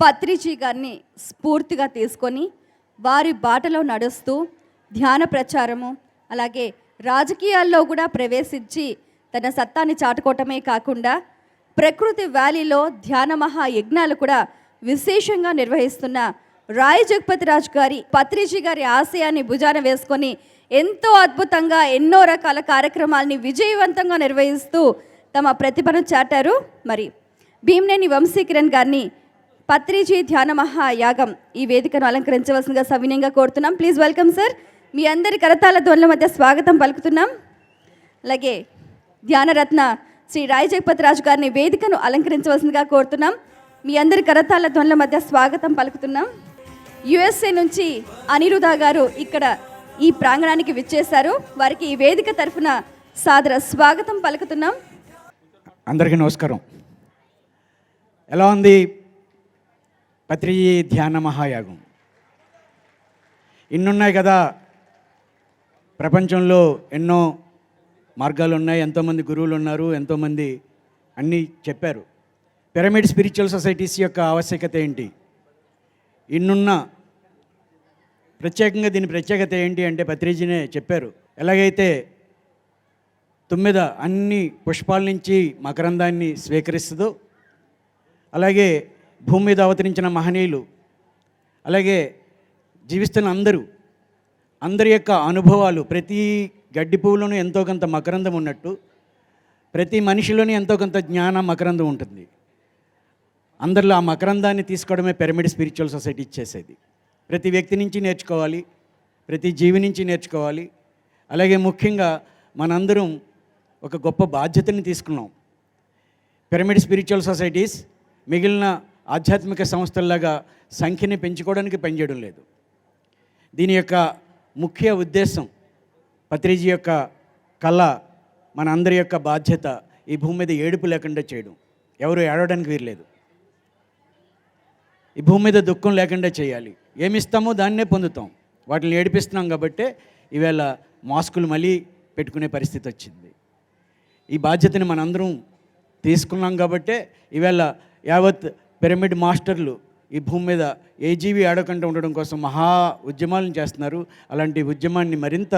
పత్రిజీ గారిని స్ఫూర్తిగా తీసుకొని వారి బాటలో నడుస్తూ ధ్యాన ప్రచారము అలాగే రాజకీయాల్లో కూడా ప్రవేశించి తన సత్తాన్ని చాటుకోవటమే కాకుండా ప్రకృతి వ్యాలీలో ధ్యాన మహాయజ్ఞాలు కూడా విశేషంగా నిర్వహిస్తున్న రాయ్ జగపతి రాజు గారి పత్రిజీ గారి ఆశయాన్ని భుజాన వేసుకొని ఎంతో అద్భుతంగా ఎన్నో రకాల కార్యక్రమాలని విజయవంతంగా నిర్వహిస్తూ తమ ప్రతిభను చాటారు. మరి భీమ్నేని వంశీకిరణ్ గారిని పత్రిజీ ధ్యాన మహాయాగం ఈ వేదికను అలంకరించవలసిందిగా సవినయంగా కోరుతున్నాం. Please welcome sir. మీ అందరి కరతాళ ధ్వనుల మధ్య స్వాగతం పలుకుతున్నాం. అలాగే ధ్యానరత్న శ్రీ రాయ్ జగపతి రాజు గారిని వేదికను అలంకరించవలసిందిగా కోరుతున్నాం. మీ అందరి కరతాళ ధ్వనుల మధ్య స్వాగతం పలుకుతున్నాం. యుఎస్ఏ నుంచి అనిరుధ గారు ఇక్కడ ఈ ప్రాంగణానికి విచ్చేశారు. వారికి ఈ వేదిక తరఫున సాదర స్వాగతం పలుకుతున్నాం. అందరికీ నమస్కారం. ఎలా ఉంది పత్రిజీ ధ్యాన మహాయాగం? ఇన్నున్నాయి కదా, ప్రపంచంలో ఎన్నో మార్గాలు ఉన్నాయి, ఎంతోమంది గురువులు ఉన్నారు, ఎంతోమంది అన్నీ చెప్పారు. పిరమిడ్ స్పిరిచువల్ సొసైటీస్ యొక్క ఆవశ్యకత ఏంటి, ఇన్నున్న ప్రత్యేకంగా దీని ప్రత్యేకత ఏంటి అంటే పత్రిజీనే చెప్పారు. ఎలాగైతే తుమ్మెద అన్ని పుష్పాల నుంచి మకరందాన్ని స్వీకరిస్తుందో, అలాగే భూమి మీద అవతరించిన మహనీయులు, అలాగే జీవిస్తున్న అందరి యొక్క అనుభవాలు, ప్రతి గడ్డి పువ్వులోనూ ఎంతో కొంత మకరందం ఉన్నట్టు ప్రతి మనిషిలోని ఎంతో కొంత జ్ఞాన మకరందం ఉంటుంది. అందరిలో ఆ మకరందాన్ని తీసుకోవడమే పిరమిడ్ స్పిరిచువల్ సొసైటీ చేసేది. ప్రతి వ్యక్తి నుంచి నేర్చుకోవాలి, ప్రతి జీవి నుంచి నేర్చుకోవాలి. అలాగే ముఖ్యంగా మనందరం ఒక గొప్ప బాధ్యతని తీసుకున్నాం. పిరమిడ్ స్పిరిచువల్ సొసైటీస్ మిగిలిన ఆధ్యాత్మిక సంస్థల్లాగా సంఖ్యని పెంచుకోవడానికి పనిచేయడం లేదు. దీని యొక్క ముఖ్య ఉద్దేశం, పత్రిజీ యొక్క కళ, మన అందరి యొక్క బాధ్యత ఈ భూమి మీద ఏడుపు లేకుండా చేయడం. ఎవరు ఏడవడానికి వీరలేదు. ఈ భూమి మీద దుఃఖం లేకుండా చేయాలి. ఏమిస్తామో దాన్నే పొందుతాం. వాటిని ఏడిపిస్తున్నాం కాబట్టే ఈవేళ మాస్కులు మళ్ళీ పెట్టుకునే పరిస్థితి వచ్చింది. ఈ బాధ్యతని మనందరం తీసుకున్నాం కాబట్టే ఈవేళ యావత్ పిరమిడ్ మాస్టర్లు ఈ భూమి మీద ఏ జీవి ఆడకుండా ఉండడం కోసం మహా ఉద్యమాలను చేస్తున్నారు. అలాంటి ఉద్యమాన్ని మరింత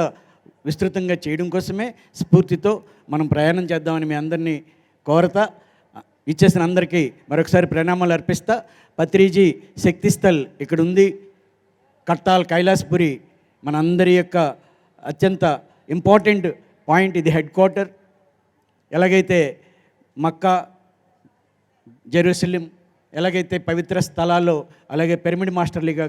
విస్తృతంగా చేయడం కోసమే స్ఫూర్తితో మనం ప్రయాణం చేద్దామని మీ అందరినీ కోరతా, ఇచ్చేసిన అందరికీ మరొకసారి ప్రణామాలు అర్పిస్తా. పత్రిజీ శక్తిస్థల్ ఇక్కడ ఉంది. కట్టాల్ కైలాసపురి మనందరి యొక్క అత్యంత ఇంపార్టెంట్ పాయింట్. ఇది హెడ్ క్వార్టర్. ఎలాగైతే మక్కా, జెరూసలేం ఎలాగైతే పవిత్ర స్థలాల్లో, అలాగే పిరమిడ్ మాస్టర్లుగా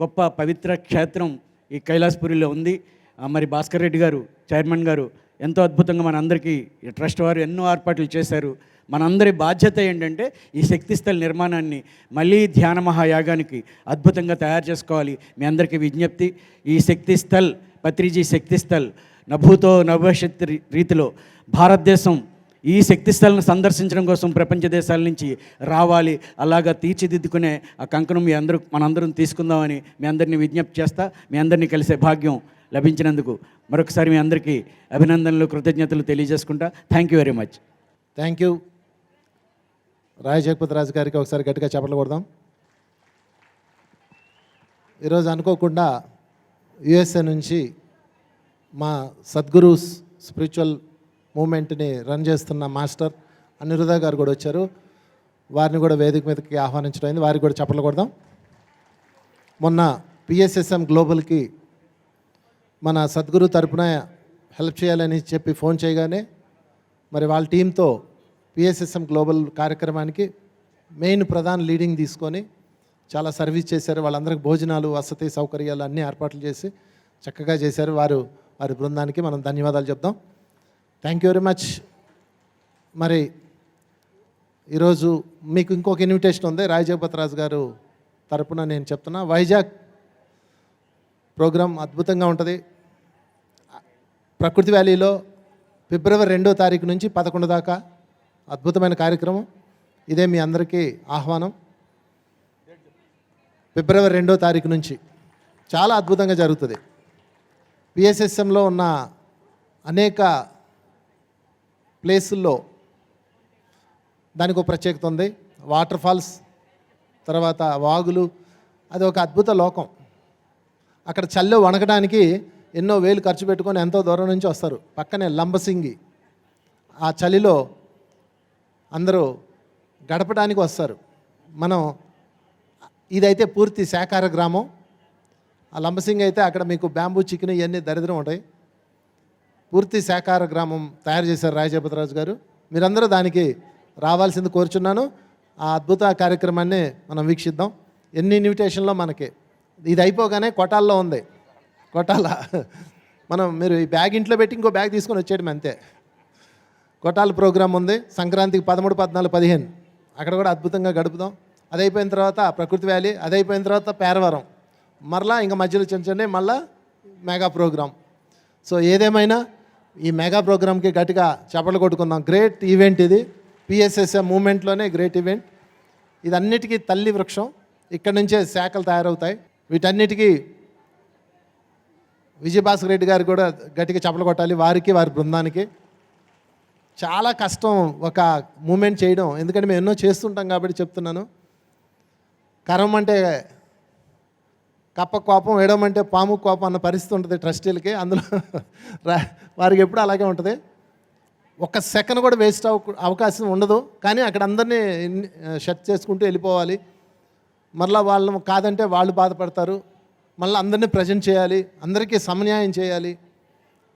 గొప్ప పవిత్ర క్షేత్రం ఈ కైలాసపురిలో ఉంది. మరి భాస్కర్ రెడ్డి గారు, చైర్మన్ గారు ఎంతో అద్భుతంగా మనందరికీ ట్రస్ట్ వారు ఎన్నో ఏర్పాట్లు చేశారు. మనందరి బాధ్యత ఏంటంటే ఈ శక్తిస్థల్ నిర్మాణాన్ని మళ్ళీ ధ్యాన మహాయాగానికి అద్భుతంగా తయారు చేసుకోవాలి. మీ అందరికీ విజ్ఞప్తి, ఈ శక్తిస్థల్ పత్రిజీ శక్తిస్థల్ నభూతో నభవిష్యత్ రీతిలో భారతదేశం ఈ శక్తిస్థలను సందర్శించడం కోసం ప్రపంచ దేశాల నుంచి రావాలి. అలాగా తీర్చిదిద్దుకునే ఆ కంకణం మనందరం తీసుకుందామని మీ అందరినీ విజ్ఞప్తి చేస్తా. మీ అందరినీ కలిసే భాగ్యం లభించినందుకు మరొకసారి మీ అందరికీ అభినందనలు, కృతజ్ఞతలు తెలియజేసుకుంటా. Thank you very much. Thank you. Rai Jagapathi Raju గారికి ఒకసారి గట్టిగా చప్పట్లు కొడదాం. ఈరోజు అనుకోకుండా యుఎస్ఏ నుంచి మా సద్గురు స్పిరిచువల్ మూమెంట్ని రన్ చేస్తున్న మాస్టర్ అనిరుధ గారు కూడా వచ్చారు. వారిని కూడా వేదిక మీదకి ఆహ్వానించడం అయింది. వారికి కూడా చప్పట్లు కొడదాం. మొన్న పిఎస్ఎస్ఎం గ్లోబల్కి మన సద్గురు తరపున హెల్ప్ చేయాలని చెప్పి ఫోన్ చేయగానే మరి వాళ్ళ టీంతో పిఎస్ఎస్ఎం గ్లోబల్ కార్యక్రమానికి మెయిన్ ప్రధాన లీడింగ్ తీసుకొని చాలా సర్వీస్ చేశారు. వాళ్ళందరికీ భోజనాలు, వసతి సౌకర్యాలు అన్నీ ఏర్పాట్లు చేసి చక్కగా చేశారు. వారి బృందానికి మనం ధన్యవాదాలు చెప్దాం. Thank you very much. మరి ఈరోజు మీకు ఇంకొక ఇన్విటేషన్ ఉంది. రాయ్ జగపతి రాజు గారు తరపున నేను చెప్తున్నా. వైజాగ్ ప్రోగ్రాం అద్భుతంగా ఉంటుంది. ప్రకృతి వ్యాలీలో ఫిబ్రవరి 2వ తారీఖు నుంచి 11 దాకా అద్భుతమైన కార్యక్రమం. ఇదే మీ అందరికీ ఆహ్వానం. ఫిబ్రవరి 2వ తారీఖు నుంచి చాలా అద్భుతంగా జరుగుతుంది. పిఎస్ఎస్ఎంలో ఉన్న అనేక ప్లేసుల్లో దానికి ఒక ప్రత్యేకత ఉంది. వాటర్ ఫాల్స్, తర్వాత వాగులు, అది ఒక అద్భుత లోకం. అక్కడ చలిలో వణకడానికి ఎన్నో వేలు ఖర్చు పెట్టుకొని ఎంతో దూరం నుంచి వస్తారు. పక్కనే లంబసింగి, ఆ చలిలో అందరూ గడపడానికి వస్తారు. మనం ఇదైతే పూర్తి శాకాహార గ్రామం. ఆ లంబసింగి అయితే అక్కడ మీకు బ్యాంబూ చికెన్ ఇవన్నీ దరిద్రం ఉంటాయి. పూర్తి శాకాహార గ్రామం తయారు చేశారు రాయచపతిరాజు గారు. మీరందరూ దానికి రావాల్సింది కోరుచున్నాను. ఆ అద్భుత కార్యక్రమాన్ని మనం వీక్షిద్దాం. ఎన్ని ఇన్విటేషన్లో మనకి ఇది అయిపోగానే కొటాల్లో ఉంది. కొటాల మీరు ఈ బ్యాగ్ ఇంట్లో పెట్టి ఇంకో బ్యాగ్ తీసుకొని వచ్చేయడం అంతే. కొటాల ప్రోగ్రాం ఉంది సంక్రాంతికి 13, 14, 15 అక్కడ కూడా అద్భుతంగా గడుపుదాం. అది అయిపోయిన తర్వాత ప్రకృతి వ్యాలీ, అది అయిపోయిన తర్వాత పేరవరం, మరలా ఇంకా మధ్యలో చిన్న మళ్ళా మెగా ప్రోగ్రాం. సో ఏదేమైనా ఈ మెగా ప్రోగ్రామ్కి గట్టిగా చప్పట్లు కొట్టుకుందాం. గ్రేట్ ఈవెంట్ ఇది, పిఎస్ఎస్ఎం మూమెంట్లోనే గ్రేట్ ఈవెంట్. ఇదన్నిటికీ తల్లి వృక్షం. ఇక్కడి నుంచే శాఖలు తయారవుతాయి. వీటన్నిటికీ విజయభాస్కర్ రెడ్డి గారు కూడా గట్టిగా చప్పట్లు కొట్టాలి. వారికి, వారి బృందానికి చాలా కష్టం ఒక మూమెంట్ చేయడం. ఎందుకంటే మేము ఎన్నో చేస్తుంటాం కాబట్టి చెప్తున్నాను. కరం అంటే కప్ప కోపం, వేయడమంటే పాము కోపం అన్న పరిస్థితి ఉంటుంది ట్రస్టీలకి. అందులో వారికి ఎప్పుడు అలాగే ఉంటుంది. ఒక్క సెకండ్ కూడా వేస్ట్ అవకాశం ఉండదు. కానీ అక్కడ అందరినీ షట్ చేసుకుంటూ వెళ్ళిపోవాలి. మళ్ళీ వాళ్ళని కాదంటే వాళ్ళు బాధపడతారు. మళ్ళీ అందరినీ ప్రజెంట్ చేయాలి, అందరికీ సమన్యాయం చేయాలి.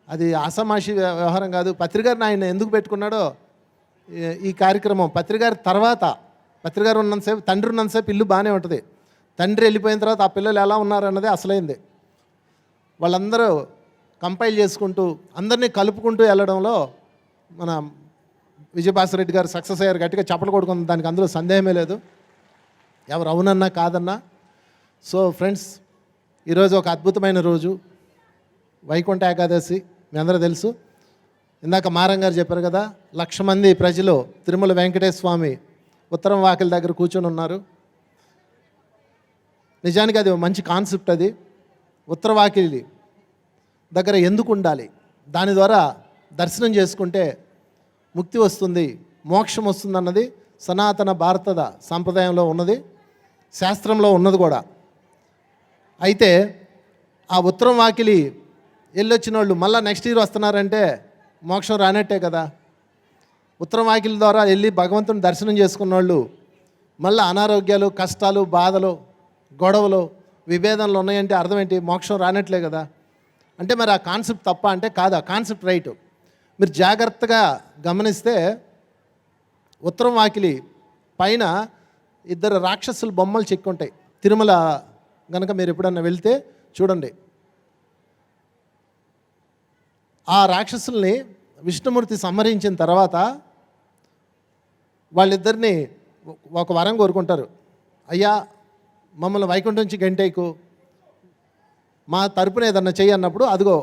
అది ఆషామాషి వ్యవహారం కాదు. పత్రిగారిని ఆయన ఎందుకు పెట్టుకున్నాడో ఈ కార్యక్రమం, పత్రిగారి తర్వాత, పత్రిగారు ఉన్నంతసేపు, తండ్రి ఉన్నంతసేపు ఇల్లు బాగానే ఉంటుంది. తండ్రి వెళ్ళిపోయిన తర్వాత ఆ పిల్లలు ఎలా ఉన్నారన్నదే అసలైంది. వాళ్ళందరూ కంపైల్ చేసుకుంటూ అందరినీ కలుపుకుంటూ వెళ్ళడంలో మన విజయభాస్కర్ రెడ్డి గారు సక్సెస్ అయ్యారు. గట్టిగా చప్పట్లు కొడుకుంది, దానికి అందులో సందేహమే లేదు. ఎవరు అవునన్నా కాదన్నా. సో ఫ్రెండ్స్, ఈరోజు ఒక అద్భుతమైన రోజు, వైకుంఠ ఏకాదశి. మీ అందరూ తెలుసు. ఇందాక మారం గారు చెప్పారు కదా, 1,00,000 మంది ప్రజలు తిరుమల వెంకటేశ్వర స్వామి ఉత్తరం వాకిలి దగ్గర కూర్చొని ఉన్నారు. నిజానికి అది మంచి కాన్సెప్ట్. అది ఉత్తర వాకిలి దగ్గర ఎందుకు ఉండాలి, దాని ద్వారా దర్శనం చేసుకుంటే ముక్తి వస్తుంది, మోక్షం వస్తుంది అన్నది సనాతన భారత సాంప్రదాయంలో ఉన్నది, శాస్త్రంలో ఉన్నది కూడా. అయితే ఆ ఉత్తరం వాకిలి వెళ్ళొచ్చిన వాళ్ళు మళ్ళీ నెక్స్ట్ ఇయర్ వస్తున్నారంటే మోక్షం రానట్టే కదా. ఉత్తరం వాకిలి ద్వారా వెళ్ళి భగవంతుని దర్శనం చేసుకున్న వాళ్ళు మళ్ళీ అనారోగ్యాలు, కష్టాలు, బాధలు, గొడవలు, విభేదాలు ఉన్నాయంటే అర్థం ఏంటి? మోక్షం రానట్లే కదా. అంటే మరి ఆ కాన్సెప్ట్ తప్ప అంటే కాదు, ఆ కాన్సెప్ట్ రైట్. మీరు జాగ్రత్తగా గమనిస్తే ఉత్తరం వాకిలి పైన 2 రాక్షసుల బొమ్మలు చెక్కుంటాయి. తిరుమల కనుక మీరు ఎప్పుడన్నా వెళ్తే చూడండి. ఆ రాక్షసుల్ని విష్ణుమూర్తి సంహరించిన తర్వాత వాళ్ళిద్దరిని ఒక వరం కోరుకుంటారు. అయ్యా, మమ్మల్ని వైకుంఠం నుంచి గంటేకు, మా తరపున ఏదన్నా చెయ్యి అన్నప్పుడు అదిగో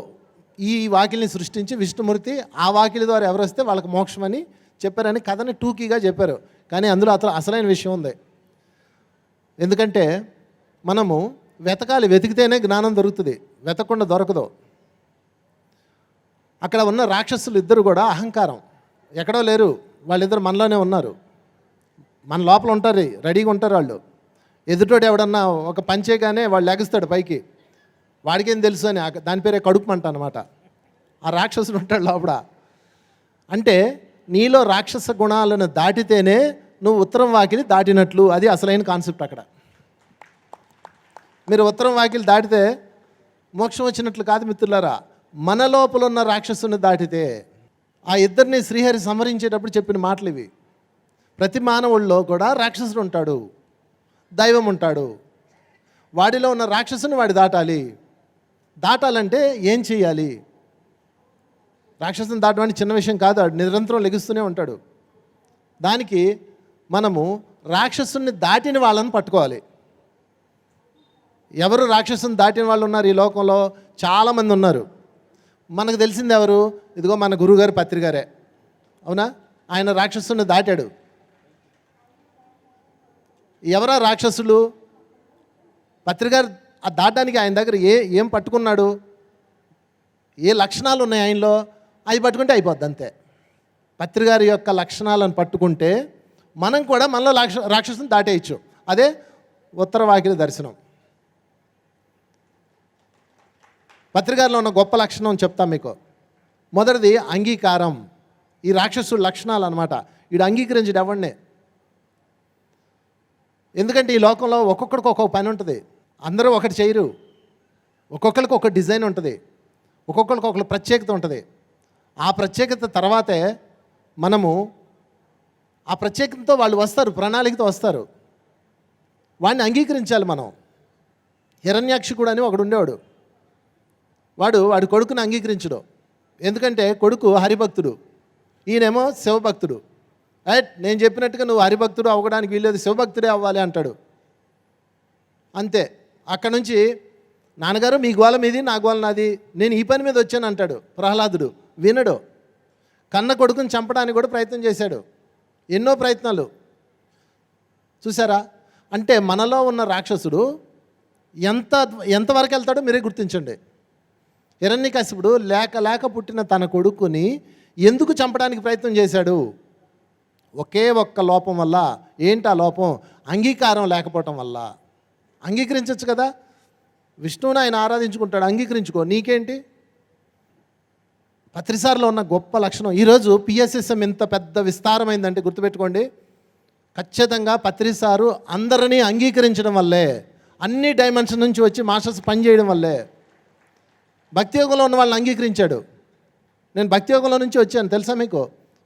ఈ వాకిల్ని సృష్టించి విష్ణుమూర్తి ఆ వాకిలి ద్వారా ఎవరు వస్తే వాళ్ళకి మోక్షం అని చెప్పారని కథని టూకీగా చెప్పారు. కానీ అందులో అసలైన విషయం ఉంది. ఎందుకంటే మనము వెతకాలి, వెతికితేనే జ్ఞానం దొరుకుతుంది, వెతకకుండా దొరకదు. అక్కడ ఉన్న రాక్షసులు ఇద్దరు కూడా అహంకారం, ఎక్కడో లేరు, వాళ్ళిద్దరు మనలోనే ఉన్నారు, మన లోపల ఉంటారు, రెడీగా ఉంటారు. వాళ్ళు ఎదుటోడు ఎవడన్నా ఒక పంచేగానే వాళ్ళు లెగుస్తాడు పైకి, వాడికేం తెలుసు అని, దాని పేరే కడుపుమంట అనమాట. ఆ రాక్షసుడు ఉంటాడు లోపల. అంటే నీలో రాక్షస గుణాలను దాటితేనే నువ్వు ఉత్తరం వాకిలి దాటినట్లు. అది అసలైన కాన్సెప్ట్. అక్కడ మీరు ఉత్తరం వాకిలి దాటితే మోక్షం వచ్చినట్లు కాదు మిత్రులారా. మన లోపల ఉన్న రాక్షసుని దాటితే, ఆ ఇద్దరిని శ్రీహరి సంహరించేటప్పుడు చెప్పిన మాటలు ఇవి. ప్రతి మానవుల్లో కూడా రాక్షసుడు ఉంటాడు, దైవం ఉంటాడు. వాడిలో ఉన్న రాక్షసుని వాడి దాటాలి. దాటాలంటే ఏం చేయాలి? రాక్షసుని దాటడం చిన్న విషయం కాదు, వాడు నిరంతరం లెగుస్తూనే ఉంటాడు. దానికి మనము రాక్షసుని దాటిన వాళ్ళని పట్టుకోవాలి. ఎవరు రాక్షసుని దాటిన వాళ్ళు ఉన్నారు ఈ లోకంలో? చాలామంది ఉన్నారు. మనకు తెలిసింది ఎవరు? ఇదిగో మన గురువుగారు పత్రిగారే. అవునా? ఆయన రాక్షసుని దాటాడు. ఎవరా రాక్షసులు? పత్రిగారు ఆ దాటానికి ఆయన దగ్గర ఏం పట్టుకున్నాడు, ఏ లక్షణాలు ఉన్నాయి ఆయనలో, అవి పట్టుకుంటే అయిపోద్ది అంతే. పత్రిగారి యొక్క లక్షణాలను పట్టుకుంటే మనం కూడా మనలో రాక్షసుని దాటేయచ్చు. అదే ఉత్తర వాకిలి దర్శనం. పత్రికలో ఉన్న గొప్ప లక్షణం చెప్తాను మీకు. మొదటిది అంగీకారం. ఈ రాక్షసుడు లక్షణాలు అనమాట. వీడు అంగీకరించడు ఎవడినే. ఎందుకంటే ఈ లోకంలో ఒక్కొక్కడికి ఒక్కొక్క పని ఉంటుంది. అందరూ ఒకటి చేయరు. ఒక్కొక్కరికి ఒక డిజైన్ ఉంటుంది, ఒక్కొక్కరికి ఒక ప్రత్యేకత ఉంటుంది. ఆ ప్రత్యేకత తర్వాతే మనము ఆ ప్రత్యేకతతో వాళ్ళు వస్తారు, ప్రణాళికతో వస్తారు. వాడిని అంగీకరించాలి మనం. హిరణ్యాక్షకుడు అని ఒకడు ఉండేవాడు. వాడి కొడుకుని అంగీకరించడు. ఎందుకంటే కొడుకు హరిభక్తుడు, ఈయనేమో శివభక్తుడు. నేను చెప్పినట్టుగా నువ్వు హరిభక్తుడు అవ్వడానికి వీల్లేదు, శివభక్తుడే అవ్వాలి అంటాడు. అంతే. అక్కడ నుంచి నాన్నగారు మీ గోల మీది, నా గోల నాది, నేను ఈ పని మీద వచ్చాను అంటాడు ప్రహ్లాదుడు. వినడు. కన్న కొడుకుని చంపడానికి కూడా ప్రయత్నం చేశాడు. ఎన్నో ప్రయత్నాలు చూసారా. అంటే మనలో ఉన్న రాక్షసుడు ఎంతవరకు వెళ్తాడో మీరే గుర్తించండి. హిరణ్యకశిపుడు లేక పుట్టిన తన కొడుకుని ఎందుకు చంపడానికి ప్రయత్నం చేశాడు? ఒకే ఒక్క లోపం వల్ల. ఏంటి ఆ లోపం? అంగీకారం లేకపోవటం వల్ల. అంగీకరించవచ్చు కదా. విష్ణువుని ఆయన ఆరాధించుకుంటాడు, అంగీకరించుకో, నీకేంటి? పత్రిసార్లో ఉన్న గొప్ప లక్షణం. ఈరోజు పిఎస్ఎస్ఎం ఎంత పెద్ద విస్తారమైందంటే గుర్తుపెట్టుకోండి, ఖచ్చితంగా పత్రిసారు అందరినీ అంగీకరించడం వల్లే, అన్ని డైమెన్షన్ నుంచి వచ్చి మాస్టర్స్ పనిచేయడం వల్లే. భక్తి యోగంలో ఉన్న వాళ్ళని అంగీకరించాడు. నేను భక్తి యోగంలో నుంచి వచ్చాను, తెలుసా మీకు?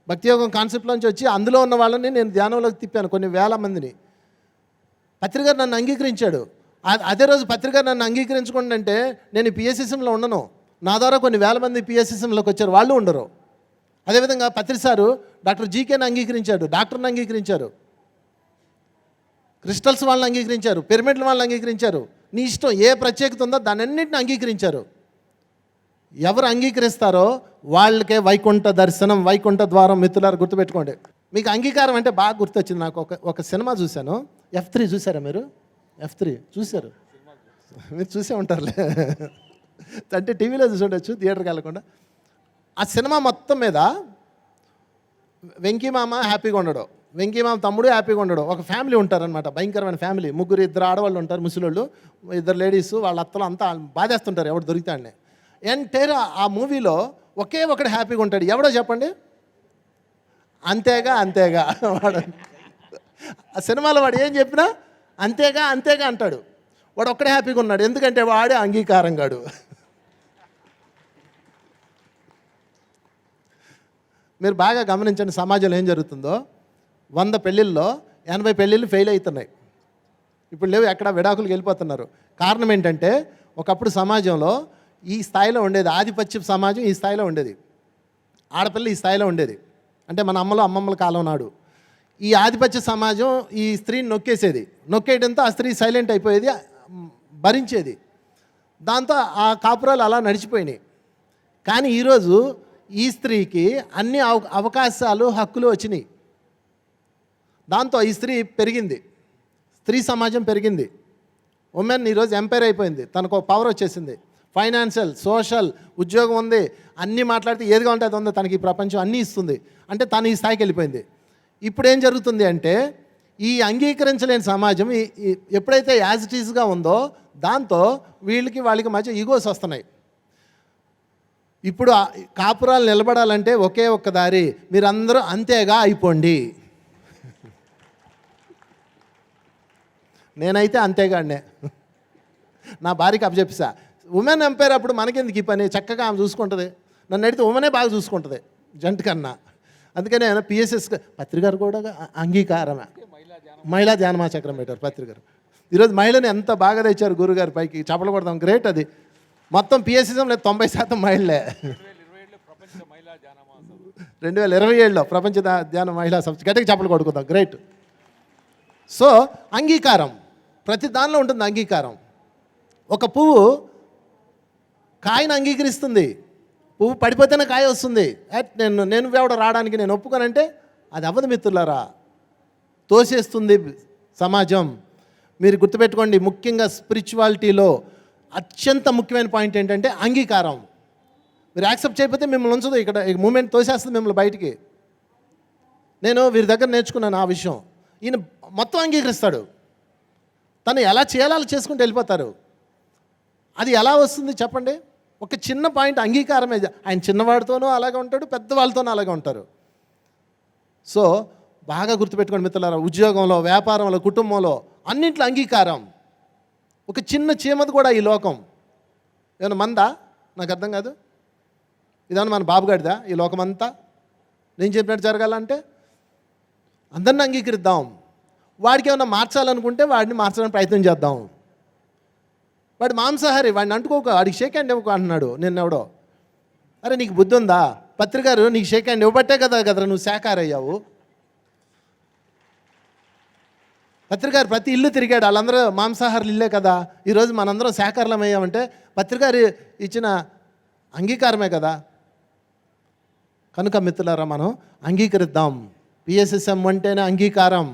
భక్తి యోగం కాన్సెప్ట్లో నుంచి వచ్చి అందులో ఉన్న వాళ్ళని నేను ధ్యానంలోకి తిప్పాను, కొన్ని వేల మందిని. పత్రికారు నన్ను అంగీకరించాడు. అదే రోజు పత్రికారు నన్ను అంగీకరించకుండా అంటే నేను పిఎస్ఎస్ఎంలో ఉండను. నా ద్వారా కొన్ని వేల మంది పిఎస్ఎస్ఎంలోకి వచ్చారు, వాళ్ళు ఉండరు. అదేవిధంగా పత్రిసారు డాక్టర్ జీకేని అంగీకరించాడు, డాక్టర్ని అంగీకరించారు, క్రిస్టల్స్ వాళ్ళని అంగీకరించారు, పిరమిడ్ల వాళ్ళని అంగీకరించారు. నీ ఇష్టం ఏ ప్రత్యేకత ఉందో దాని అన్నింటిని అంగీకరించారు. ఎవరు అంగీకరిస్తారో వాళ్ళకే వైకుంఠ దర్శనం, వైకుంఠ ద్వారం. మిత్రులారు గుర్తుపెట్టుకోండి. మీకు అంగీకారం అంటే బాగా గుర్తొచ్చింది నాకు. ఒక సినిమా చూశాను, F3 చూసారా మీరు? F3 చూశారు? మీరు చూసే ఉంటారులే, అంటే టీవీలో చూసి ఉండొచ్చు, థియేటర్కి వెళ్ళకుండా. ఆ సినిమా మొత్తం మీద వెంకీ మామ హ్యాపీగా ఉండడు, వెంకీ మామ తమ్ముడు హ్యాపీగా ఉండడు. ఒక ఫ్యామిలీ ఉంటారనమాట, భయంకరమైన ఫ్యామిలీ. ఇద్దరు ఆడవాళ్ళు ఉంటారు, ముసలోళ్ళు, ఇద్దరు లేడీస్, వాళ్ళ అత్తలు అంతా బాధేస్తుంటారు ఎవడు దొరికితాడని. ఎంటైర్ ఆ మూవీలో ఒకే ఒకడు హ్యాపీగా ఉంటాడు. ఎవడో చెప్పండి? అంతేగా వాడు. ఆ సినిమాలో వాడు ఏం చెప్పినా అంతేగా అంటాడు. వాడు ఒక్కడే హ్యాపీగా ఉన్నాడు, ఎందుకంటే వాడే అంగీకారం కాడు. మీరు బాగా గమనించండి, సమాజంలో ఏం జరుగుతుందో. 100 పెళ్ళిళ్ళలో 80 పెళ్ళిళ్ళు ఫెయిల్ అవుతున్నాయి. ఇప్పుడు లేవు, ఎక్కడ విడాకులకు వెళ్ళిపోతున్నారు. కారణం ఏంటంటే ఒకప్పుడు సమాజంలో ఈ స్థాయిలో ఉండేది, ఆధిపత్య సమాజం ఈ స్థాయిలో ఉండేది, ఆడపిల్ల ఈ స్థాయిలో ఉండేది. అంటే మన అమ్మమ్మల కాలం నాడు ఈ ఆధిపత్య సమాజం ఈ స్త్రీని నొక్కేయడంతో ఆ స్త్రీ సైలెంట్ అయిపోయేది, భరించేది. దాంతో ఆ కాపురాలు అలా నడిచిపోయినాయి. కానీ ఈరోజు ఈ స్త్రీకి అన్ని అవకాశాలు, హక్కులు వచ్చినాయి. దాంతో ఈ స్త్రీ పెరిగింది, స్త్రీ సమాజం పెరిగింది. ఉమెన్ ఈరోజు ఎంపైర్ అయిపోయింది, తనకు ఒక పవర్ వచ్చేసింది. ఫైనాన్షియల్, సోషల్, ఉద్యోగం ఉంది, అన్నీ మాట్లాడితే ఏది కావాలంటే అది ఉంది, తనకి ఈ ప్రపంచం అన్నీ ఇస్తుంది. అంటే తను ఈ స్థాయికి వెళ్ళిపోయింది. ఇప్పుడు ఏం జరుగుతుంది అంటే ఈ అంగీకరించలేని సమాజం ఎప్పుడైతే యాజ్ ఇట్ ఈస్గా ఉందో దాంతో వాళ్ళకి మధ్య ఈగోస్ వస్తున్నాయి. ఇప్పుడు కాపురాలు నిలబడాలంటే ఒకే ఒక్క దారి, మీరందరూ అంతేగా అయిపోండి. నేనైతే అంతేగానే నా భార్యకి అప్పచెప్పేసా. ఉమెన్ ఎంపైర్ అప్పుడు మనకెందుకు ఈ పని, చక్కగా ఆమె చూసుకుంటుంది. నన్ను అడిగితే ఉమెనే బాగా చూసుకుంటుంది జంట కన్నా. అందుకనే పిఎస్ఎస్ పత్రికారు కూడా అంగీకారమే. మహిళా ధ్యానమా చక్రం పెట్టారు పత్రికారు. ఈరోజు మహిళని ఎంత బాగా తెచ్చారు గురుగారు పైకి, చప్పలు కొడతాం, గ్రేట్. అది మొత్తం పిఎస్ఎస్ఎంలో 90% మహిళలే. 2027లో ప్రపంచ ధ్యాన మహిళా సంస్థ, గట్టిగా చప్పలు కొడుకుందాం, గ్రేట్. సో అంగీకారం ప్రతి దానిలో ఉంటుంది. అంగీకారం. ఒక పువ్వు కాయను అంగీకరిస్తుంది, పువ్వు పడిపోతేనే కాయ వస్తుంది. నేను ఎవడ రావడానికి నేను ఒప్పుకోనంటే అది అవ్వదు మిత్రులారా, తోసేస్తుంది సమాజం. మీరు గుర్తుపెట్టుకోండి, ముఖ్యంగా స్పిరిచువాలిటీలో అత్యంత ముఖ్యమైన పాయింట్ ఏంటంటే అంగీకారం. మీరు యాక్సెప్ట్ చేయకపోతే మిమ్మల్ని ఉంచదు, ఇక్కడ మూమెంట్ తోసేస్తుంది మిమ్మల్ని బయటికి. నేను వీరి దగ్గర నేర్చుకున్నాను ఆ విషయం. ఈయన మొత్తం అంగీకరిస్తాడు, తను ఎలా చేయాలో అలా చేసుకుంటూ వెళ్ళిపోతారు. అది ఎలా వస్తుంది చెప్పండి? ఒక చిన్న పాయింట్ అంగీకారమే. ఆయన చిన్నవాడితోనూ అలాగే ఉంటాడు, పెద్దవాళ్ళతోనూ అలాగే ఉంటారు. సో బాగా గుర్తుపెట్టుకోండి మిత్రులారా, ఉద్యోగంలో, వ్యాపారంలో, కుటుంబంలో అన్నింటిలో అంగీకారం. ఒక చిన్న చీమది కూడా ఈ లోకం ఏమన్నా మందా? నాకు అర్థం కాదు. ఇదేమన్నా మన బాబుగాడిదా ఈ లోకమంతా? నేను చెప్పినట్టు జరగాలంటే అందరిని అంగీకరిద్దాం. వాడికి ఏమన్నా మార్చాలనుకుంటే వాడిని మార్చడానికి ప్రయత్నం చేద్దాం. వాడు మాంసాహారి, వాడిని అంటుకోక, వాడికి షేక్ హ్యాండ్ ఇవ్వకు అంటున్నాడు నిన్నెవడో. అరే నీకు బుద్ధి ఉందా? పత్రికారు నీకు షేక్ హ్యాండ్ ఇవ్వబట్టే కదరా నువ్వు శాఖాహారి అయ్యావు. పత్రికారు ప్రతి ఇల్లు తిరిగాడు, వాళ్ళందరూ మాంసాహారులు ఇల్లే కదా. ఈరోజు మనందరం శాఖాహారులం అయ్యామంటే పత్రికారు ఇచ్చిన అంగీకారమే కదా. కనుక మిత్రులారా, మనం అంగీకరిద్దాం. పిఎస్ఎస్ఎం అంటేనే అంగీకారం.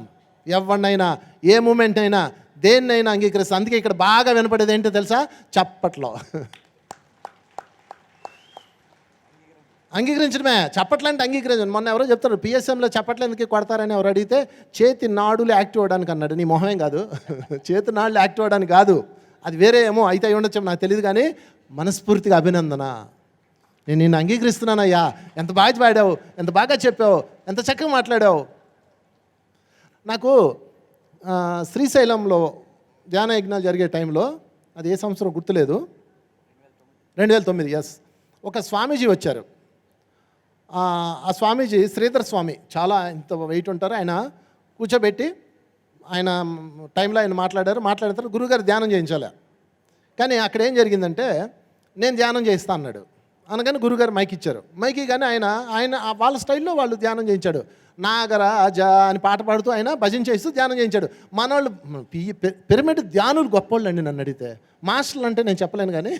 ఎవరినైనా, ఏ మూమెంట్ అయినా, దేన్నైనా అంగీకరిస్తాం. అందుకే ఇక్కడ బాగా వినపడేది ఏంటో తెలుసా? చప్పట్లో. అంగీకరించడమే. చప్పట్లు అంటే అంగీకరించండి. మొన్న ఎవరో చెప్తారు పిఎస్ఎంలో చప్పట్లు ఎందుకు కొడతారని ఎవరు అడిగితే, చేతి నాడులు యాక్టివ్ అవ్వడానికి అన్నాడు. నీ మొహమేం కాదు, చేతి నాడులు యాక్టివ్ అవ్వడానికి కాదు, అది వేరే ఏమో అయితే అయి ఉండొచ్చు, నాకు తెలియదు. కానీ మనస్ఫూర్తిగా అభినందన, నేను నిన్ను అంగీకరిస్తున్నానయ్యా, ఎంత బాగా పాడావు, ఎంత బాగా చెప్పావు, ఎంత చక్కగా మాట్లాడావు. నాకు శ్రీశైలంలో ధ్యాన యజ్ఞాలు జరిగే టైంలో, అది ఏ సంవత్సరం గుర్తులేదు, 2009, ఎస్, ఒక స్వామీజీ వచ్చారు. ఆ స్వామీజీ శ్రీధర్ స్వామి, చాలా ఇంత వెయిట్ ఉంటారు. ఆయన కూర్చోబెట్టి ఆయన టైంలో ఆయన మాట్లాడిన తర్వాత గురువుగారు ధ్యానం చేయించాలి. కానీ అక్కడ ఏం జరిగిందంటే, నేను ధ్యానం చేయిస్తా అన్నాడు. అనగానే గురుగారు మైక్ ఇచ్చారు. మైక్ కానీ ఆయన వాళ్ళ స్టైల్లో వాళ్ళు ధ్యానం చేయించాడు. నాగరాజ అని పాట పాడుతూ ఆయన భజన చేస్తూ ధ్యానం చేయించాడు. మనవాళ్ళు పిరమిడ్ ధ్యానులు గొప్పోళ్ళు అండి. నన్ను అడిగితే మాస్టర్లు అంటే నేను చెప్పలేను, కానీ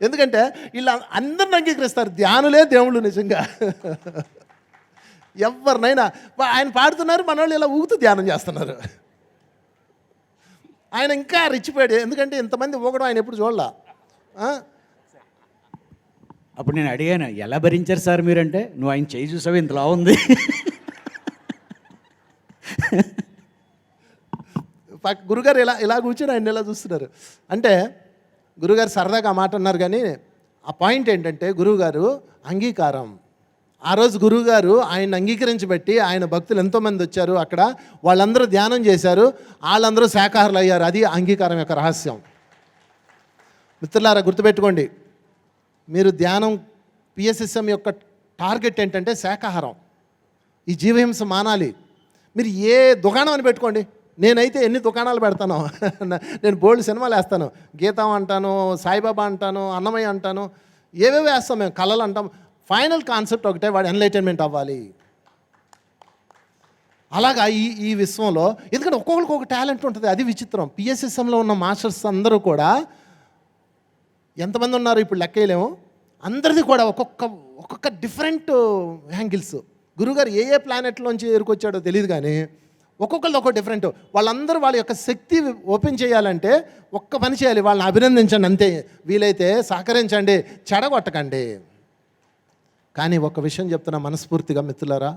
ఎందుకంటే వీళ్ళు అందరిని అంగీకరిస్తారు. ధ్యానులే దేవుళ్ళు నిజంగా. ఎవరినైనా ఆయన పాడుతున్నారు, మనవాళ్ళు ఇలా ఊగుతూ ధ్యానం చేస్తున్నారు. ఆయన ఇంకా రిచ్చిపోయాడు, ఎందుకంటే ఇంతమంది ఊగడం ఆయన ఎప్పుడు చూడాల. అప్పుడు నేను అడిగాను, ఎలా భరించారు సార్ మీరంటే, నువ్వు ఆయన చేయి చూసావు ఇంతలా ఉంది. గురుగారు ఇలా కూర్చొని ఆయన ఇలా చూస్తున్నారు. అంటే గురుగారు సరదాగా మాట అన్నారు, కానీ ఆ పాయింట్ ఏంటంటే గురువుగారు అంగీకారం. ఆ రోజు గురువుగారు ఆయన అంగీకరించబట్టి ఆయన భక్తులు ఎంతోమంది వచ్చారు అక్కడ, వాళ్ళందరూ ధ్యానం చేశారు, వాళ్ళందరూ శాఖాహారులు అయ్యారు. అది అంగీకారం యొక్క రహస్యం. మిత్రులారా గుర్తుపెట్టుకోండి, మీరు ధ్యానం పిఎస్ఎస్ఎం యొక్క టార్గెట్ ఏంటంటే శాఖాహారం. ఈ జీవహింస మానాలి. మీరు ఏ దుకాణం అని పెట్టుకోండి, నేనైతే ఎన్ని దుకాణాలు పెడతాను, నేను బోల్డ్ సినిమాలు వేస్తాను, గీతం అంటాను, సాయిబాబా అంటాను, అన్నమయ్య అంటాను, ఏవేవో వేస్తాం మేము, కళలు అంటాం. ఫైనల్ కాన్సెప్ట్ ఒకటే, వాడు ఎన్లైటన్మెంట్ అవ్వాలి. అలాగా ఈ విశ్వంలో, ఎందుకంటే ఒక్కొక్కరికి ఒక టాలెంట్ ఉంటుంది, అది విచిత్రం. పిఎస్ఎస్ఎంలో ఉన్న మాస్టర్స్ అందరూ కూడా ఎంతమంది ఉన్నారు ఇప్పుడు లెక్కలేము, అందరిది కూడా ఒక్కొక్క డిఫరెంట్ యాంగిల్స్. గురుగారు ఏ ప్లానెట్లోంచి ఎరుకొచ్చాడో తెలియదు, కానీ ఒక్కొక్కరిది ఒక్కొక్క డిఫరెంట్. వాళ్ళందరూ వాళ్ళ యొక్క శక్తి ఓపెన్ చేయాలంటే ఒక్క పని చేయాలి, వాళ్ళని అభినందించండి అంతే. వీలైతే సహకరించండి, చెడగొట్టకండి. కానీ ఒక విషయం చెప్తున్నా మనస్ఫూర్తిగా మిత్రులారా,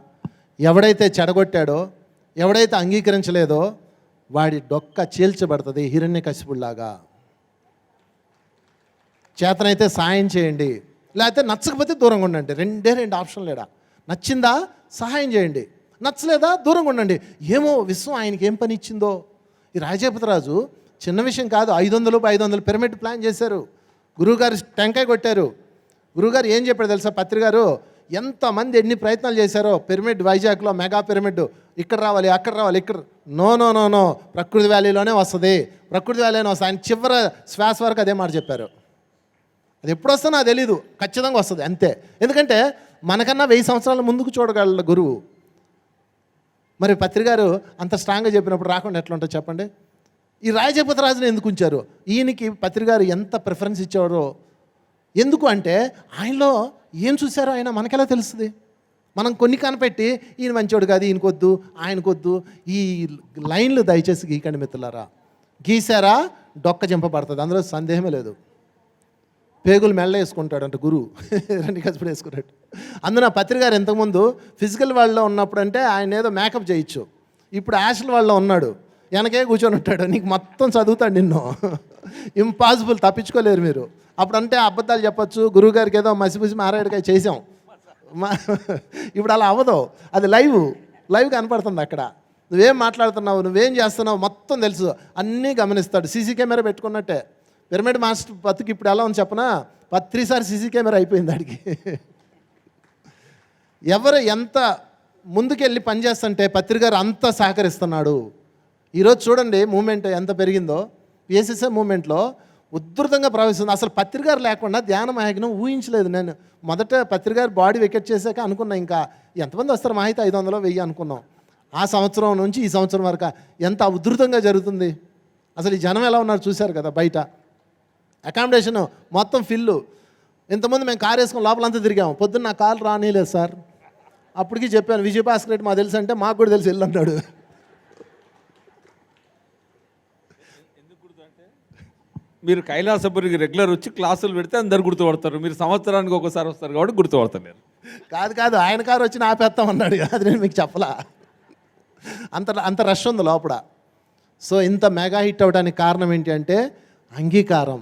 ఎవడైతే చెడగొట్టాడో, ఎవడైతే అంగీకరించలేదో వాడి డొక్క చీల్చబడుతుంది హిరణ్యకశిపుడిలాగా. చేతనైతే సాయం చేయండి, లేకపోతే నచ్చకపోతే దూరంగా ఉండండి. రెండు ఆప్షన్ లేడా. నచ్చిందా సహాయం చేయండి, నచ్చలేదా దూరంగా ఉండండి. ఏమో విశ్వం ఆయనకి ఏం పని ఇచ్చిందో. ఈ రాజేపతిరాజు చిన్న విషయం కాదు, 500 పిరమిడ్ ప్లాన్ చేశారు. గురువుగారు టెంకాయ కొట్టారు. గురువుగారు ఏం చెప్పాడు తెలుసా? పత్రికారు ఎంతమంది ఎన్ని ప్రయత్నాలు చేశారో, పిరమిడ్ వైజాగ్లో మెగా పిరమిడ్ ఇక్కడ రావాలి, అక్కడ రావాలి, ఇక్కడ నో ప్రకృతి వ్యాలీలోనే వస్తుంది, ప్రకృతి వ్యాలీలోనే వస్తుంది. ఆయన చివరి శ్వాస వరకు అదే మాట చెప్పారు. అది ఎప్పుడు వస్తుందో నాకు తెలీదు, ఖచ్చితంగా వస్తుంది అంతే. ఎందుకంటే మనకన్నా 1000 సంవత్సరాల ముందుకు చూడగల గురువు. మరి పత్రికారు అంత స్ట్రాంగ్గా చెప్పినప్పుడు రాకుండా ఎట్లా ఉంటుంది చెప్పండి? ఈ రాజపతిరాజుని ఎందుకు ఉంచారు? ఈయనకి పత్రికారు ఎంత ప్రిఫరెన్స్ ఇచ్చారో. ఎందుకు అంటే ఆయనలో ఏం చూశారో ఆయన మనకెలా తెలుస్తుంది? మనం కొన్ని కనిపెట్టి ఈయన మంచోడు కాదు, ఈయనకొద్దు, ఆయనకొద్దు, ఈ లైన్లు దయచేసి గీకండి మిత్రులారా. గీసారా డొక్క చింపబడుతుంది, అందులో సందేహమే లేదు. పేగులు మెల్ల వేసుకుంటాడు అంటే గురువు, హిరణ్యకశిపుడు వేసుకున్నాడు. అందున పత్రికారు ఇంతకుముందు ఫిజికల్ వాళ్ళలో ఉన్నప్పుడు అంటే ఆయన ఏదో మేకప్ చేయొచ్చు, ఇప్పుడు యాషల్ వాళ్ళలో ఉన్నాడు. వెనకే కూర్చొని ఉంటాడు, నీకు మొత్తం చదువుతాడు నిన్ను. ఇంపాసిబుల్, తప్పించుకోలేరు మీరు. అప్పుడంటే అబద్ధాలు చెప్పొచ్చు, గురువుగారికి ఏదో మసిపూసి మారాడికాయ చేసాం. ఇప్పుడు అలా అవ్వదు, అది లైవ్ కనపడుతుంది అక్కడ. నువ్వేం మాట్లాడుతున్నావు, నువ్వేం చేస్తున్నావు మొత్తం తెలుసు, అన్నీ గమనిస్తాడు. సీసీ కెమెరా పెట్టుకున్నట్టే. పిరమిడ్ మాస్టర్ బతుకు ఇప్పుడు ఎలా ఉంది చెప్పనా, 3 సీసీ కెమెరా అయిపోయింది వాడికి. ఎవరు ఎంత ముందుకెళ్ళి పనిచేస్తుంటే పత్రిగారు అంత సహకరిస్తున్నాడు. ఈరోజు చూడండి మూమెంట్ ఎంత పెరిగిందో. పిఎస్ఎస్ఏ మూమెంట్లో ఉధృతంగా ప్రవేశిస్తుంది. అసలు పత్రిగారు లేకుండా ధ్యాన మహాయజ్ఞం ఊహించలేదు నేను. మొదట పత్రిగారు బాడీ వెకెట్ చేశాక అనుకున్నా ఇంకా ఎంతమంది వస్తారు, మా అయితే 500 1000 అనుకున్నాం. ఆ సంవత్సరం నుంచి ఈ సంవత్సరం వరకు ఎంత ఉధృతంగా జరుగుతుంది. అసలు ఈ జనం ఎలా ఉన్నారు చూశారు కదా. బయట అకామిడేషన్ మొత్తం ఫిల్లు. ఇంతమంది మేము కారు వేసుకొని లోపలంతా తిరిగాము. పొద్దున్న నా కారు రానిలేదు సార్. అప్పటికి చెప్పాను, విజయభాస్కర్ రెడ్డి మాకు తెలుసు అంటే, మాకు కూడా తెలుసు వెళ్ళు అన్నాడు. మీరు కైలాసపురికి రెగ్యులర్ వచ్చి క్లాసులు పెడితే అందరు గుర్తుపడతారు. మీరు సంవత్సరానికి ఒకసారి వస్తారు కాబట్టి గుర్తుపడతలేరు. కాదు ఆయన కారు వచ్చి ఆపేస్తాం అన్నాడు. అది నేను మీకు చెప్పలా. అంత రష్ ఉంది లోపల. సో ఇంత మెగా హిట్ అవ్వడానికి కారణం ఏంటి అంటే అంగీకారం.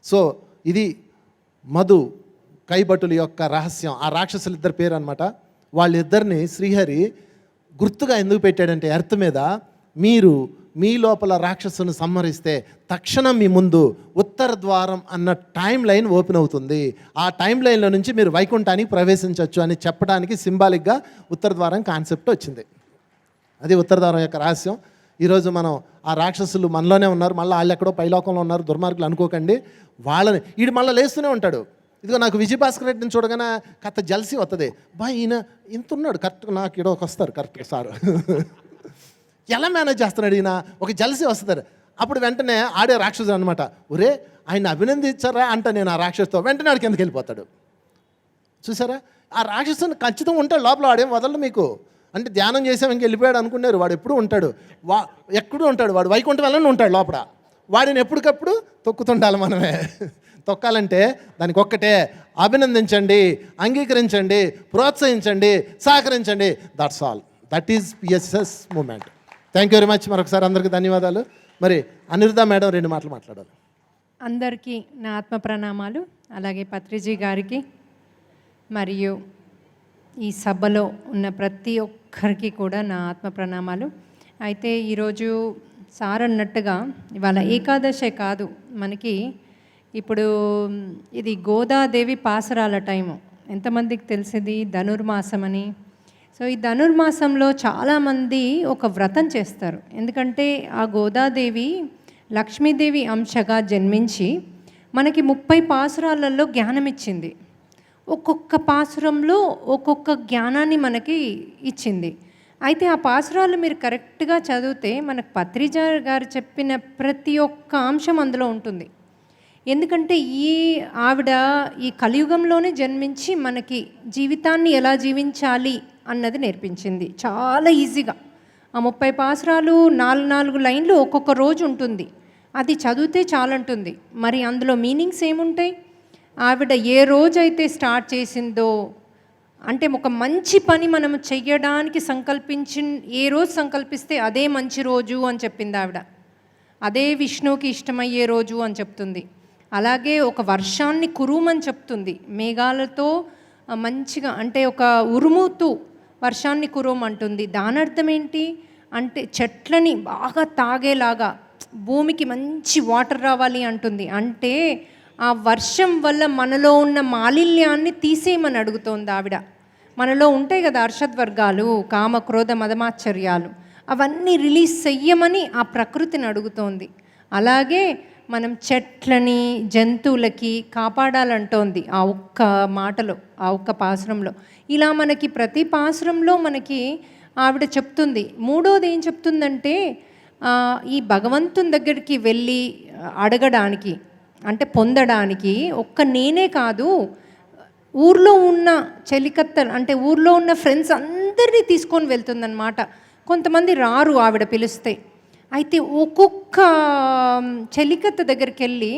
సో ఇది మధు కైబటుల యొక్క రహస్యం. ఆ రాక్షసులు ఇద్దరు పేరు అనమాట. వాళ్ళిద్దరిని శ్రీహరి గుర్తుగా ఎందుకు పెట్టాడంటే, ఎర్త్ మీద మీరు మీ లోపల రాక్షసుని సంహరిస్తే తక్షణం మీ ముందు ఉత్తర ద్వారం అన్న టైం లైన్ ఓపెన్ అవుతుంది. ఆ టైం లైన్లో నుంచి మీరు వైకుంఠానికి ప్రవేశించవచ్చు అని చెప్పడానికి సింబాలిక్గా ఉత్తర ద్వారం కాన్సెప్ట్ వచ్చింది. అది ఉత్తర ద్వారం యొక్క రహస్యం. ఈరోజు మనం ఆ రాక్షసులు మనలోనే ఉన్నారు, మళ్ళీ వాళ్ళు ఎక్కడో పైలోకంలో ఉన్నారు, దుర్మార్గులు అనుకోకండి. వాళ్ళని వీడు మళ్ళీ లేస్తూనే ఉంటాడు. ఇదిగో నాకు విజయభాస్కర్ రెడ్డిని చూడగానే కథ జల్సీ వస్తుంది. ఈయన ఇంత ఉన్నాడు కరెక్ట్గా, నాకు ఇడోకి వస్తారు కరెక్ట్గా సార్. ఎలా మేనేజ్ చేస్తున్నాడు ఈయన, ఒక జల్సీ వస్తారు. అప్పుడు వెంటనే ఆడే రాక్షసుడు అనమాట. ఒరే ఆయన అభినందించారా అంట నేను ఆ రాక్షసుతో, వెంటనే ఆడికి ఎందుకు వెళ్ళిపోతాడు. చూసారా, ఆ రాక్షసుని ఖచ్చితంగా ఉంటాడు లోపల, వాడేం వదలడు మీకు. అంటే ధ్యానం చేసాం ఇంక వెళ్ళిపోయాడు అనుకున్నారు, వాడు ఎప్పుడు ఉంటాడు, ఎక్కడూ ఉంటాడు. వాడు వైకుంఠం వెళ్ళని ఉంటాడు లోపల. వాడిని ఎప్పటికప్పుడు తొక్కుతుండాలి మనమే. తొక్కాలంటే దానికి ఒక్కటే, అభినందించండి, అంగీకరించండి, ప్రోత్సహించండి, సహకరించండి. That's all. That is PSS moment. Thank you very much. మరొకసారి అందరికీ ధన్యవాదాలు. మరి అనిరుద్ధ మేడం 2 మాటలు మాట్లాడాలి. అందరికీ నా ఆత్మ ప్రణామాలు. అలాగే పత్రిజీ గారికి మరియు ఈ సభలో ఉన్న ప్రతి ఒక్కరికి కూడా నా ఆత్మ ప్రణామాలు. అయితే ఈరోజు సార్ అన్నట్టుగా ఇవాళ ఏకాదశే కాదు, మనకి ఇప్పుడు ఇది గోదాదేవి పాసరాల టైము. ఎంతమందికి తెలిసింది ధనుర్మాసం అని. సో ఈ ధనుర్మాసంలో చాలామంది ఒక వ్రతం చేస్తారు. ఎందుకంటే ఆ గోదాదేవి లక్ష్మీదేవి అంశగా జన్మించి మనకి 30 పాసురాలలో జ్ఞానం ఇచ్చింది. ఒక్కొక్క పాసురంలో ఒక్కొక్క జ్ఞానాన్ని మనకి ఇచ్చింది. అయితే ఆ పాసురాలు మీరు కరెక్ట్గా చదివితే మనకు పత్రిజా గారు చెప్పిన ప్రతి ఒక్క అంశం అందులో ఉంటుంది. ఎందుకంటే ఆవిడ ఈ కలియుగంలోనే జన్మించి మనకి జీవితాన్ని ఎలా జీవించాలి అన్నది నేర్పించింది చాలా ఈజీగా. ఆ 30 పాసురాలు 4 లైన్లు ఒక్కొక్క రోజు ఉంటుంది. అది చదివితే చాలంటుంది. మరి అందులో మీనింగ్స్ ఏముంటాయి? ఆవిడ ఏ రోజైతే స్టార్ట్ చేసిందో, అంటే ఒక మంచి పని మనం చెయ్యడానికి ఏ రోజు సంకల్పిస్తే అదే మంచి రోజు అని చెప్పింది ఆవిడ. అదే విష్ణువుకి ఇష్టమయ్యే రోజు అని చెప్తుంది. అలాగే ఒక వర్షాన్ని కురుమని చెప్తుంది. మేఘాలతో మంచిగా, అంటే ఒక ఉరుముతూ వర్షాన్ని కురుమంటుంది. దాని అర్థం ఏంటి అంటే చెట్లని బాగా తాగేలాగా భూమికి మంచి వాటర్ రావాలి అంటుంది. అంటే ఆ వర్షం వల్ల మనలో ఉన్న మాలిన్యాన్ని తీసేయమని అడుగుతోంది ఆవిడ. మనలో ఉంటాయి కదా అర్షద్వర్గాలు, కామ క్రోధ మదమాశ్చర్యాలు, అవన్నీ రిలీజ్ చెయ్యమని ఆ ప్రకృతిని అడుగుతోంది. అలాగే మనం చెట్లని జంతువులకి కాపాడాలంటోంది ఆ ఒక్క మాటలో, ఆ ఒక్క పాసురంలో. ఇలా మనకి ప్రతి పాసురంలో మనకి ఆవిడ చెప్తుంది. మూడోది ఏం చెప్తుందంటే, ఈ భగవంతుని దగ్గరికి వెళ్ళి అడగడానికి, అంటే పొందడానికి నేనే కాదు, ఊర్లో ఉన్న చెలికత్తలు, అంటే ఊర్లో ఉన్న ఫ్రెండ్స్ అందరినీ తీసుకొని వెళ్తుందన్నమాట. కొంతమంది రారు ఆవిడ పిలిస్తే. అయితే ఒక్కొక్క చెలికత్త దగ్గరికి వెళ్ళి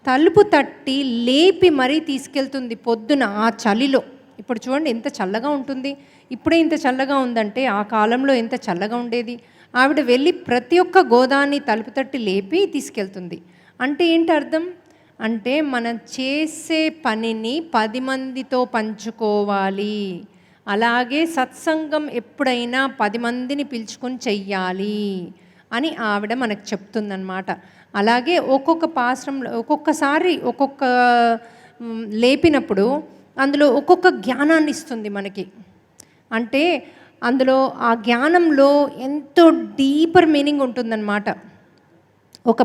తలుపు తట్టి లేపి మరీ తీసుకెళ్తుంది పొద్దున ఆ చలిలో. ఇప్పుడు చూడండి ఎంత చల్లగా ఉంటుంది. ఇప్పుడే ఇంత చల్లగా ఉందంటే ఆ కాలంలో ఎంత చల్లగా ఉండేది. ఆవిడ వెళ్ళి ప్రతి ఒక్క గోదాన్ని తలుపు తట్టి లేపి తీసుకెళ్తుంది. అంటే ఏంటి అర్థం? అంటే మనం చేసే పనిని 10 మందితో పంచుకోవాలి. అలాగే సత్సంగం ఎప్పుడైనా 10 మందిని పిలుచుకొని చెయ్యాలి అని ఆవిడ మనకు చెప్తుందన్నమాట. అలాగే ఒక్కొక్క పాశ్రంలో ఒక్కొక్కసారి ఒక్కొక్క లేపినప్పుడు అందులో ఒక్కొక్క జ్ఞానాన్ని ఇస్తుంది మనకి. అంటే అందులో ఆ జ్ఞానంలో ఎంతో డీపర్ మీనింగ్ ఉంటుందన్నమాట. ఒక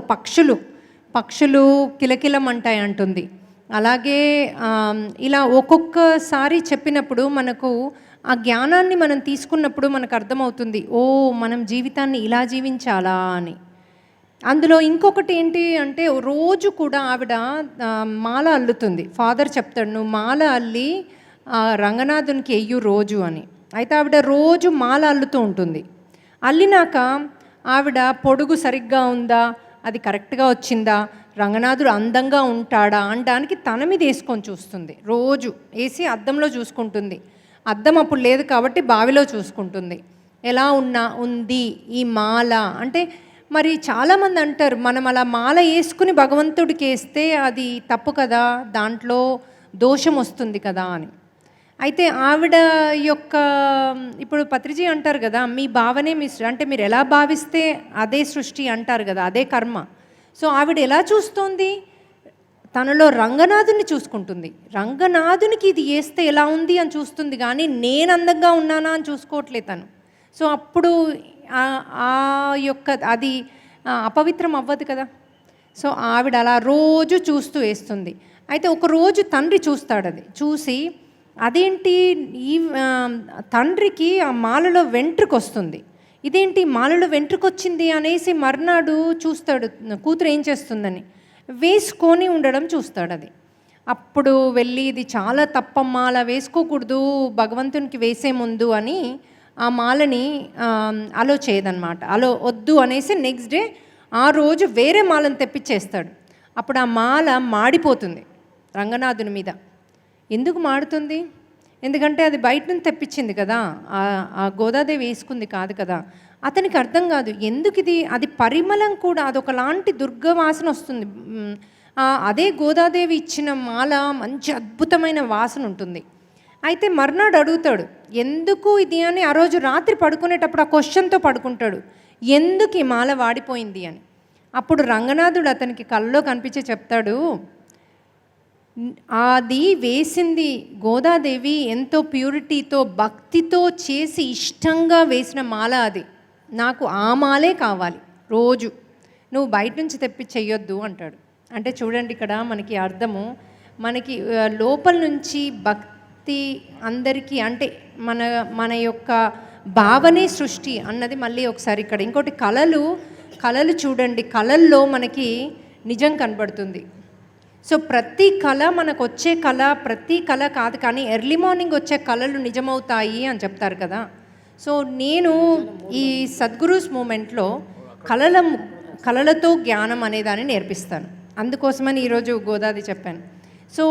పక్షులు కిలకిలమంటాయి అంటుంది. అలాగే ఇలా ఒక్కొక్కసారి చెప్పినప్పుడు మనకు ఆ జ్ఞానాన్ని మనం తీసుకున్నప్పుడు మనకు అర్థమవుతుంది, ఓ మనం జీవితాన్ని ఇలా జీవించాలా అని. అందులో ఇంకొకటి ఏంటి అంటే రోజు కూడా ఆవిడ మాల అల్లుతుంది. ఫాదర్ చెప్తాడు, నువ్వు మాల అల్లి రంగనాథునికి ఎయ్యు రోజు అని. అయితే ఆవిడ రోజు మాల అల్లుతూ ఉంటుంది. అల్లినాక ఆవిడ పొడుగు సరిగ్గా ఉందా, అది కరెక్ట్గా వచ్చిందా, రంగనాథుడు అందంగా ఉంటాడా అనడానికి తన మీద వేసుకొని చూస్తుంది. రోజు వేసి అద్దంలో చూసుకుంటుంది. అద్దం అప్పుడు లేదు కాబట్టి బావిలో చూసుకుంటుంది. ఎలా ఉంది ఈ మాల అంటే. మరి చాలామంది అంటారు, మనం అలా మాల వేసుకుని భగవంతుడికి వేస్తే అది తప్పు కదా, దాంట్లో దోషం వస్తుంది కదా అని. అయితే ఆవిడ యొక్క ఇప్పుడు పత్రిజీ అంటారు కదా, మీ భావనే మీ అంటే మీరు ఎలా భావిస్తే అదే సృష్టి అంటారు కదా, అదే కర్మ. సో ఆవిడ ఎలా చూస్తోంది? తనలో రంగనాథుని చూసుకుంటుంది. రంగనాథునికి ఇది వేస్తే ఎలా ఉంది అని చూస్తుంది, కానీ నేను అందంగా ఉన్నానా అని చూసుకోవట్లేదు తను. సో అప్పుడు ఆ యొక్క అది అపవిత్రం అవ్వదు కదా. సో ఆవిడ అలా రోజు చూస్తూ వేస్తుంది. అయితే ఒకరోజు తండ్రి చూస్తాడు. అది చూసి అదేంటి ఈ తండ్రికి ఆ మాలలో వెంట్రుక వస్తుంది, ఇదేంటి మాలలో వెంట్రుక వచ్చింది అనేసి మర్నాడు చూస్తాడు కూతురు ఏం చేస్తుందని. వేసుకొని ఉండడం చూస్తాడు. అది అప్పుడు వెళ్ళి ఇది చాలా తప్పమ్మా, అలా వేసుకోకూడదు భగవంతునికి వేసే ముందు అని ఆ మాలని అలో చేయదన్నమాట. అలో వద్దు అనేసి నెక్స్ట్ డే ఆ రోజు వేరే మాలను తెప్పించేస్తాడు. అప్పుడు ఆ మాల మాడిపోతుంది రంగనాథుని మీద. ఎందుకు మాడుతుంది? ఎందుకంటే అది బయట నుంచి తెప్పించింది కదా, ఆ గోదాదేవి వేసుకుంది కాదు కదా. అతనికి అర్థం కాదు ఎందుకు ఇది, అది పరిమళం కూడా అదొకలాంటి దుర్గవాసన వస్తుంది. అదే గోదాదేవి ఇచ్చిన మాల మంచి అద్భుతమైన వాసన ఉంటుంది. అయితే మర్నాడు అడుగుతాడు ఎందుకు ఇది అని. ఆ రోజు రాత్రి పడుకునేటప్పుడు ఆ క్వశ్చన్తో పడుకుంటాడు, ఎందుకు ఈ మాల వాడిపోయింది అని. అప్పుడు రంగనాథుడు అతనికి కళ్ళలో కనిపించి చెప్తాడు, అది వేసింది గోదాదేవి ఎంతో ప్యూరిటీతో భక్తితో చేసి ఇష్టంగా వేసిన మాల, అది నాకు ఆ మాలే కావాలి, రోజు నువ్వు బయట నుంచి తెప్పి చెయ్యొద్దు అంటాడు. అంటే చూడండి ఇక్కడ మనకి అర్థము, మనకి లోపల నుంచి భక్తి అందరికీ అంటే మన యొక్క భావనే సృష్టి అన్నది మళ్ళీ ఒకసారి ఇక్కడ. ఇంకోటి కళలు చూడండి, కళల్లో మనకి నిజం కనబడుతుంది. సో ప్రతి కళ మనకు వచ్చే కళ ప్రతి కళ కాదు, కానీ ఎర్లీ మార్నింగ్ వచ్చే కళలు నిజమవుతాయి అని చెప్తారు కదా. సో నేను ఈ సద్గురూస్ మూమెంట్లో కళలతో జ్ఞానం అనేదాన్ని నేర్పిస్తాను. అందుకోసమని ఈరోజు గోదాది చెప్పాను. సో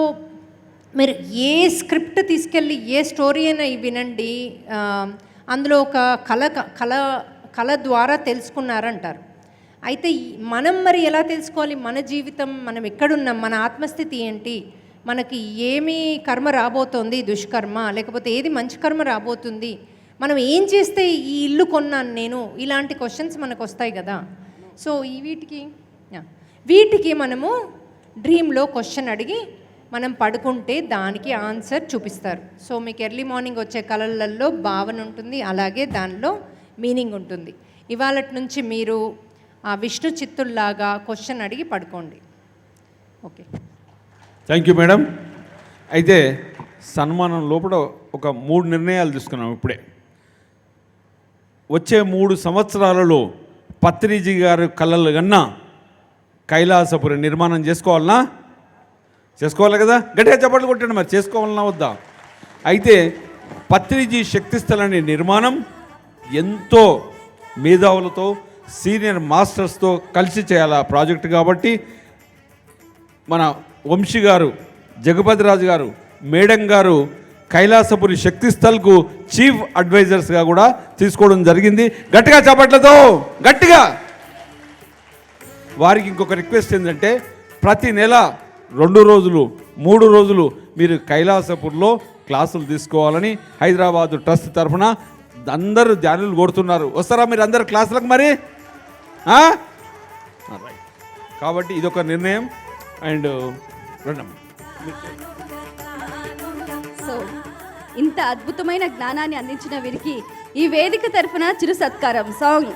మీరు ఏ స్క్రిప్ట్ తీసుకెళ్ళి ఏ స్టోరీ అయినా వినండి, అందులో ఒక కళ ద్వారా తెలుసుకున్నారంటారు. అయితే మనం మరి ఎలా తెలుసుకోవాలి మన జీవితం, మనం ఎక్కడున్నాం, మన ఆత్మస్థితి ఏంటి, మనకి ఏమి కర్మ రాబోతోంది, దుష్కర్మ లేకపోతే ఏది మంచి కర్మ రాబోతుంది, మనం ఏం చేస్తే ఈ ఇల్లు కొన్నాను నేను, ఇలాంటి క్వశ్చన్స్ మనకు వస్తాయి కదా. సో వీటికి మనము డ్రీమ్లో క్వశ్చన్ అడిగి మనం పడుకుంటే దానికి ఆన్సర్ చూపిస్తారు. సో మీకు ఎర్లీ మార్నింగ్ వచ్చే కళలలో భావన ఉంటుంది, అలాగే దానిలో మీనింగ్ ఉంటుంది. ఇవాళటి నుంచి మీరు ఆ విష్ణు చిత్తుల్లాగా క్వశ్చన్ అడిగి పడుకోండి. Okay, thank you madam. అయితే సన్మానం లోపల ఒక 3 నిర్ణయాలు తీసుకున్నాం ఇప్పుడే. వచ్చే 3 సంవత్సరాలలో పత్రిజీ గారు కళలు కన్నా కైలాసపురి నిర్మాణం చేసుకోవాలి కదా, గట్టిగా చప్పట్లు కొట్టండి. మరి చేసుకోవాలన్నా వద్దా? అయితే పత్రిజీ శక్తిస్థలాన్ని నిర్మాణం ఎంతో మేధావులతో సీనియర్ మాస్టర్స్తో కలిసి చేయాలి ఆ ప్రాజెక్ట్. కాబట్టి మన వంశీ గారు, జగపతిరాజు గారు, మేడం గారు కైలాసపురి శక్తిస్థల్కు చీఫ్ అడ్వైజర్స్గా కూడా తీసుకోవడం జరిగింది. గట్టిగా చప్పట్లతో గట్టిగా. వారికి ఇంకొక రిక్వెస్ట్ ఏంటంటే ప్రతి నెల 2 రోజులు 3 రోజులు మీరు కైలాసపూర్లో క్లాసులు తీసుకోవాలని హైదరాబాదు ట్రస్ట్ తరఫున అందరూ ధ్యానులు కోరుతున్నారు. వస్తారా మీరు అందరు క్లాసులకు మరి? రైట్. కాబట్టి ఇదొక నిర్ణయం. అండ్ రండమ్మ. సో ఇంత అద్భుతమైన జ్ఞానాన్ని అందించిన వీరికి ఈ వేదిక తరఫున చిరు సత్కారం సాంగ్.